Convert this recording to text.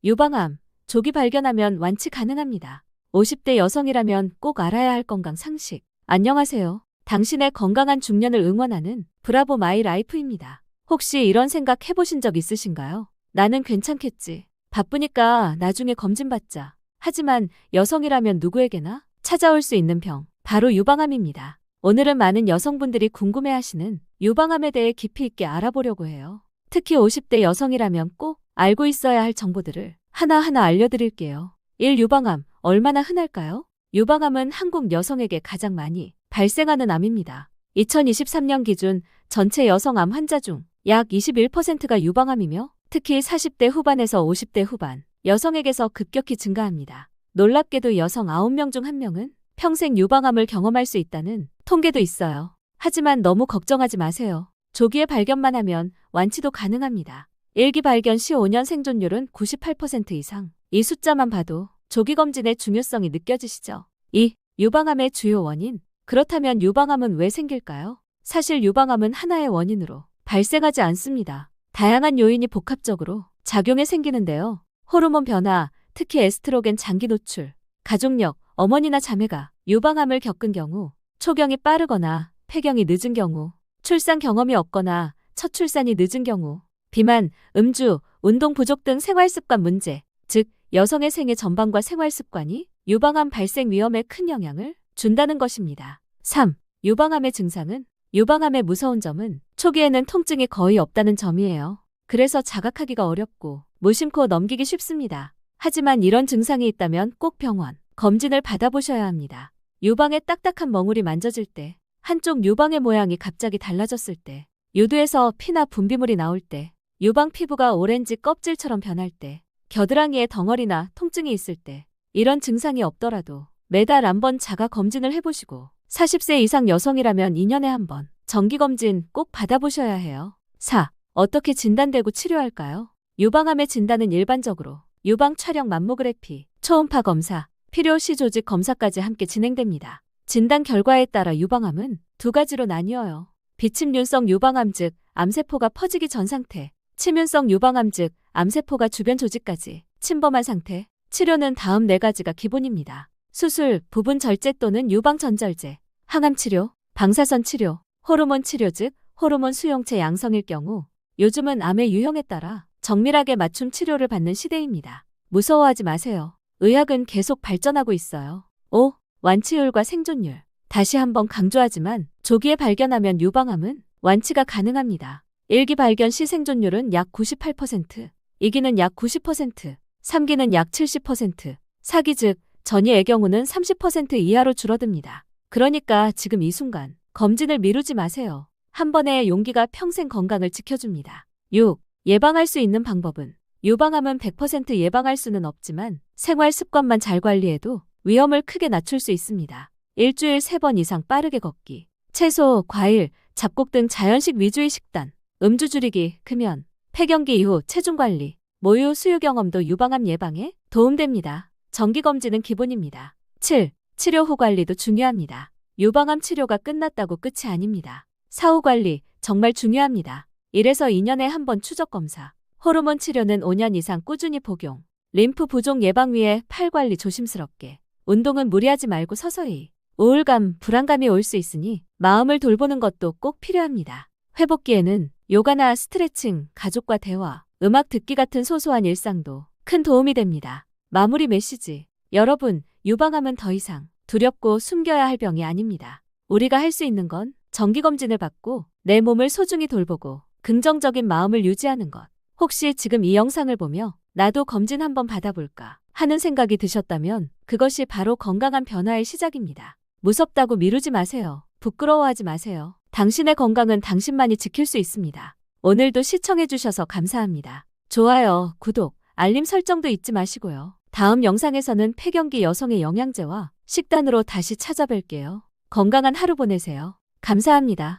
유방암, 조기 발견하면 완치 가능합니다. 50대 여성이라면 꼭 알아야 할 건강 상식. 안녕하세요. 당신의 건강한 중년을 응원하는 브라보 마이 라이프입니다. 혹시 이런 생각 해보신 적 있으신가요? 나는 괜찮겠지. 바쁘니까 나중에 검진받자. 하지만 여성이라면 누구에게나 찾아올 수 있는 병, 바로 유방암입니다. 오늘은 많은 여성분들이 궁금해하시는 유방암에 대해 깊이 있게 알아보려고 해요. 특히 50대 여성이라면 꼭 알고 있어야 할 정보들을 하나하나 알려드릴게요. 1. 유방암, 얼마나 흔할까요? 유방암은 한국 여성에게 가장 많이 발생하는 암입니다. 2023년 기준 전체 여성 암 환자 중 약 21%가 유방암이며 특히 40대 후반에서 50대 후반 여성에게서 급격히 증가합니다. 놀랍게도 여성 9명 중 1명은 평생 유방암을 경험할 수 있다는 통계도 있어요. 하지만 너무 걱정하지 마세요. 조기에 발견만 하면 완치도 가능합니다. 일기 발견 시 5년 생존율은 98% 이상. 이 숫자만 봐도 조기 검진의 중요성이 느껴지시죠? 2. 유방암의 주요 원인. 그렇다면 유방암은 왜 생길까요? 사실 유방암은 하나의 원인으로 발생하지 않습니다. 다양한 요인이 복합적으로 작용해 생기는데요. 호르몬 변화, 특히 에스트로겐 장기 노출, 가족력, 어머니나 자매가 유방암을 겪은 경우, 초경이 빠르거나 폐경이 늦은 경우, 출산 경험이 없거나 첫 출산이 늦은 경우, 비만, 음주, 운동 부족 등 생활습관 문제, 즉 여성의 생애 전반과 생활습관이 유방암 발생 위험에 큰 영향을 준다는 것입니다. 3. 유방암의 증상은? 유방암의 무서운 점은 초기에는 통증이 거의 없다는 점이에요. 그래서 자각하기가 어렵고 무심코 넘기기 쉽습니다. 하지만 이런 증상이 있다면 꼭 병원 검진을 받아보셔야 합니다. 유방에 딱딱한 멍울이 만져질 때, 한쪽 유방의 모양이 갑자기 달라졌을 때, 유두에서 피나 분비물이 나올 때, 유방 피부가 오렌지 껍질처럼 변할 때, 겨드랑이에 덩어리나 통증이 있을 때, 이런 증상이 없더라도 매달 한번 자가 검진을 해보시고 40세 이상 여성이라면 2년에 한 번 정기검진 꼭 받아보셔야 해요. 4. 어떻게 진단되고 치료할까요? 유방암의 진단은 일반적으로 유방 촬영 맘모그래피, 초음파 검사, 필요시 조직 검사까지 함께 진행됩니다. 진단 결과에 따라 유방암은 두 가지로 나뉘어요. 비침륜성 유방암 즉 암세포가 퍼지기 전 상태, 침윤성 유방암 즉 암세포가 주변 조직까지 침범한 상태. 치료는 다음 4가지가 기본입니다. 수술, 부분 절제 또는 유방 전절제, 항암 치료, 방사선 치료, 호르몬 치료 즉 호르몬 수용체 양성일 경우 요즘은 암의 유형에 따라 정밀하게 맞춤 치료를 받는 시대입니다. 무서워하지 마세요. 의학은 계속 발전하고 있어요. 5. 완치율과 생존율. 다시 한번 강조하지만 조기에 발견하면 유방암은 완치가 가능합니다. 1기 발견 시 생존율은 약 98%, 2기는 약 90%, 3기는 약 70%, 4기 즉 전이의 경우는 30% 이하로 줄어듭니다. 그러니까 지금 이 순간 검진을 미루지 마세요. 한 번의 용기가 평생 건강을 지켜줍니다. 6. 예방할 수 있는 방법은? 유방암은 100% 예방할 수는 없지만 생활 습관만 잘 관리해도 위험을 크게 낮출 수 있습니다. 일주일 3번 이상 빠르게 걷기, 채소, 과일, 잡곡 등 자연식 위주의 식단, 음주 줄이기, 금연, 폐경기 이후 체중 관리, 모유 수유 경험도 유방암 예방에 도움됩니다. 정기검진은 기본입니다. 7. 치료 후 관리도 중요합니다. 유방암 치료가 끝났다고 끝이 아닙니다. 사후 관리 정말 중요합니다. 1에서 2년에 한 번 추적 검사, 호르몬 치료는 5년 이상 꾸준히 복용, 림프 부종 예방 위해 팔 관리 조심스럽게, 운동은 무리하지 말고 서서히, 우울감, 불안감이 올 수 있으니 마음을 돌보는 것도 꼭 필요합니다. 회복기에는 요가나 스트레칭, 가족과 대화, 음악 듣기 같은 소소한 일상도 큰 도움이 됩니다. 마무리 메시지. 여러분, 유방암은 더 이상 두렵고 숨겨야 할 병이 아닙니다. 우리가 할 수 있는 건 정기검진을 받고 내 몸을 소중히 돌보고 긍정적인 마음을 유지하는 것. 혹시 지금 이 영상을 보며 나도 검진 한번 받아볼까 하는 생각이 드셨다면 그것이 바로 건강한 변화의 시작입니다. 무섭다고 미루지 마세요. 부끄러워하지 마세요. 당신의 건강은 당신만이 지킬 수 있습니다. 오늘도 시청해주셔서 감사합니다. 좋아요, 구독, 알림 설정도 잊지 마시고요. 다음 영상에서는 폐경기 여성의 영양제와 식단으로 다시 찾아뵐게요. 건강한 하루 보내세요. 감사합니다.